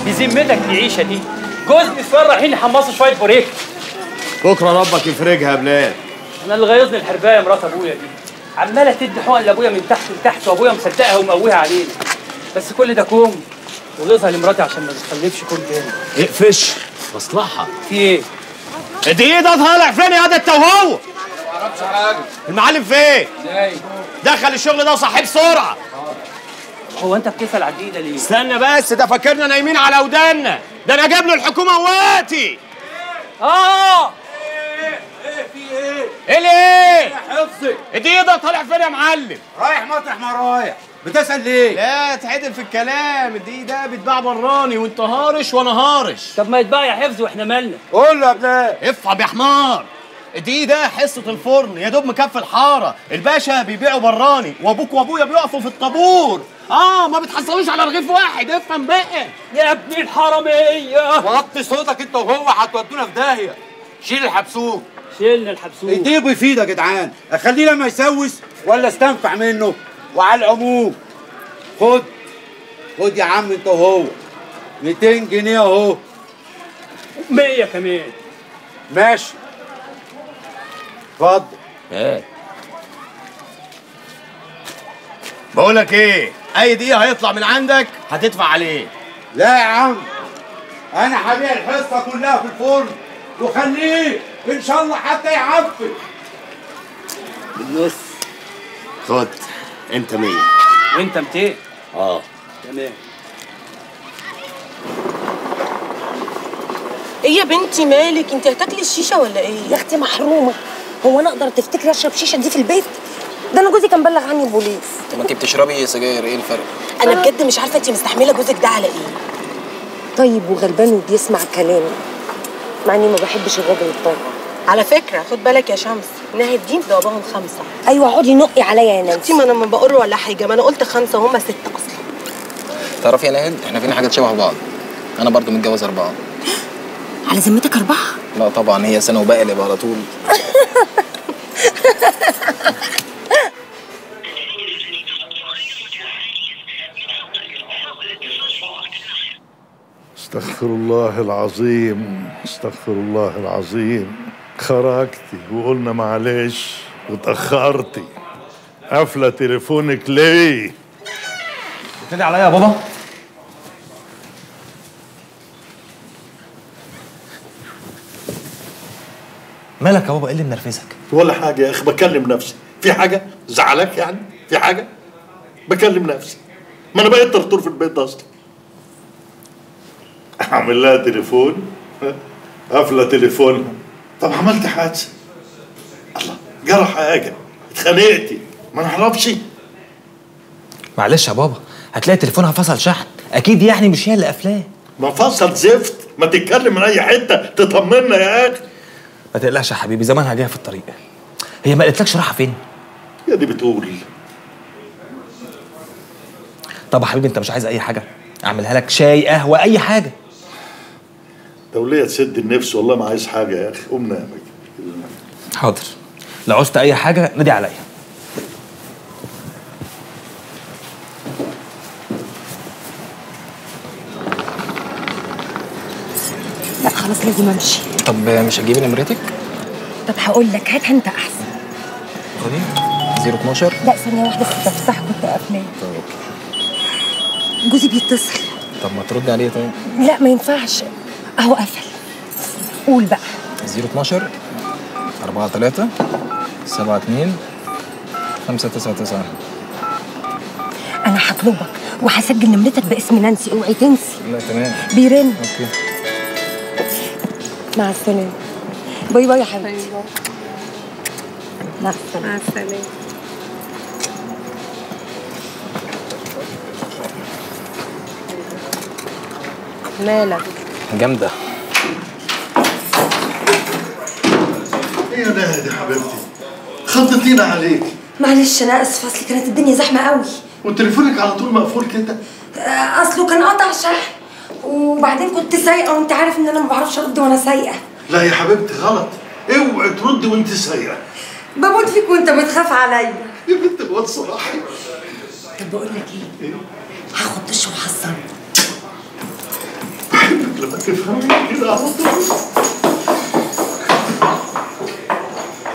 بذمتك العيشه دي جوز نسوان رايحين يحمصوا شويه بوريك. بكره ربك يفرجها يا بلال. انا اللي غيظني الحربايه مرات ابويا دي، عماله تدي حقن لابويا من تحت لتحت وابويا مصدقها ومقويها علينا. بس كل ده كوم وغيظها لمراتي عشان ما تخلفش كل تاني. اقفش مصلحه. في ايه؟ ايه ده طالع فين يا ده انت وهو؟ ما اعرفش حاجه. المعلم فين؟ ازاي؟ دخل الشغل ده وصحيه بسرعه. هو انت بتسال على الدقيقه ليه؟ استنى بس، ده فاكرنا نايمين على ودانا، ده انا جايب له الحكومه وقتي. في ايه؟ ايه ليه؟ يا حفظي ايه ده طالع فين يا معلم؟ رايح مطرح ما رايح، بتسال ليه؟ لا تعدل في الكلام، ده بيتباع براني وانت هارش وانا هارش. طب ما يتباع يا حفظ واحنا مالنا؟ قول له يا بلال. افهم يا حمار، ده حصه الفرن يا دوب مكفي الحاره، الباشا بيبيعوا براني وابوك وابويا بيقفوا في الطابور. ما بتحصلوش على رغيف واحد، افهم بقى يا ابن الحراميه. وطي صوتك انت وهو، هتودونا في داهيه. شيل الحبسوك. شيلنا الحبسوك. ايديه بيفيد يا جدعان، اخليه لما يسوس ولا استنفع منه. وعلى العموم خد يا عم انت وهو 200 جنيه اهو. 100 كمان. ماشي اتفضل. بقولك ايه، اي دقيقه هيطلع من عندك هتدفع عليه. لا يا عم، انا هبيع الحصه كلها في الفرن وخليه ان شاء الله حتى يعفن. بالنص. خد انت 100 وانت 200. تمام. ايه يا بنتي مالك؟ انت هتاكلي الشيشه ولا ايه؟ يا اختي محرومه، هو انا اقدر تفتكري اشرب شيشه دي في البيت؟ ده انا جوزي كان بلغ عني البوليس. طب ما انت بتشربي سجاير، ايه الفرق؟ انا بجد مش عارفه انت مستحمله جوزك ده على ايه. طيب وغلبان وبيسمع كلامي، مع اني ما بحبش الراجل الطيب. على فكره خد بالك يا شمس، ناهد دين ضربهم 5. ايوه اقعدي نقي عليا يا نانسي. اختي ما انا ما بقول ولا حاجه، ما انا قلت 5 وهم 6 اصلا. تعرفي يا ناهد، احنا فينا حاجات شبه بعض. انا برضو متجوز 4. على ذمتك 4؟ لا طبعا، هي سنه وبقلب على طول. استغفر الله العظيم، استغفر الله العظيم. خرجتي وقلنا معلش وتأخرتي. قافلة تليفونك ليه؟ بتدعي عليا يا بابا؟ مالك يا بابا؟ ايه اللي منرفزك؟ ولا حاجة يا أخي، بكلم نفسي. في حاجة زعلك يعني؟ في حاجة؟ بكلم نفسي. ما أنا بقيت طرطور في البيت ده أصلا. أعمل لها تليفون، قافلة تليفونها. طب عملت حادثة. الله، جرى حاجة، اتخانقتي، ما نعرفش. معلش يا بابا، هتلاقي تليفونها فصل شحن، أكيد يعني مش هي اللي قافلاه. ما فصل زفت، ما تتكلم من أي حتة تطمنا يا أخي. ما تقلقش يا حبيبي، زمانها جاية في الطريق. هي ما قالتلكش رايحة فين؟ يا دي بتقول. طب يا حبيبي أنت مش عايز أي حاجة؟ أعملها لك شاي، قهوة، أي حاجة. دولية تسد النفس، والله ما عايز حاجة يا أخي، قوم نام. حاضر، لو عوزت أي حاجة نادي عليا. لا خلاص لازم امشي. طب مش هتجيبي نمرتك؟ طب هقول لك، هات انت احسن. خدي 012. لا ثانية واحدة، كنت بفتح كنت قافلاه. طب اوكي. جوزي بيتصل. طب ما تردي عليه طيب. لا ما ينفعش، اهو قفل. قول بقى. 012 43 72 599. انا هطلبك وهسجل نمرتك باسم نانسي، اوعي تنسي. لا تمام. بيرن. اوكي. مع السلامة. باي باي يا حبيبتي. مع السلامة. مع السلامة. مالك؟ جامدة. ايه يا ناهد يا حبيبتي؟ خضتينا عليك. معلش انا اسفه، اصل كانت الدنيا زحمه قوي. وتليفونك على طول مقفول كده؟ اصله كان قطع شحن، وبعدين كنت سايقه وانت عارف ان انا ما بعرفش ارد وانا سايقه. لا يا حبيبتي غلط، اوعي تردي وانت سايره. بموت فيك وانت بتخاف عليا. يا بنت الواد صلاحي. طب بقول لك ايه؟ هاخد دش وحصل. بحبك لما تفهم.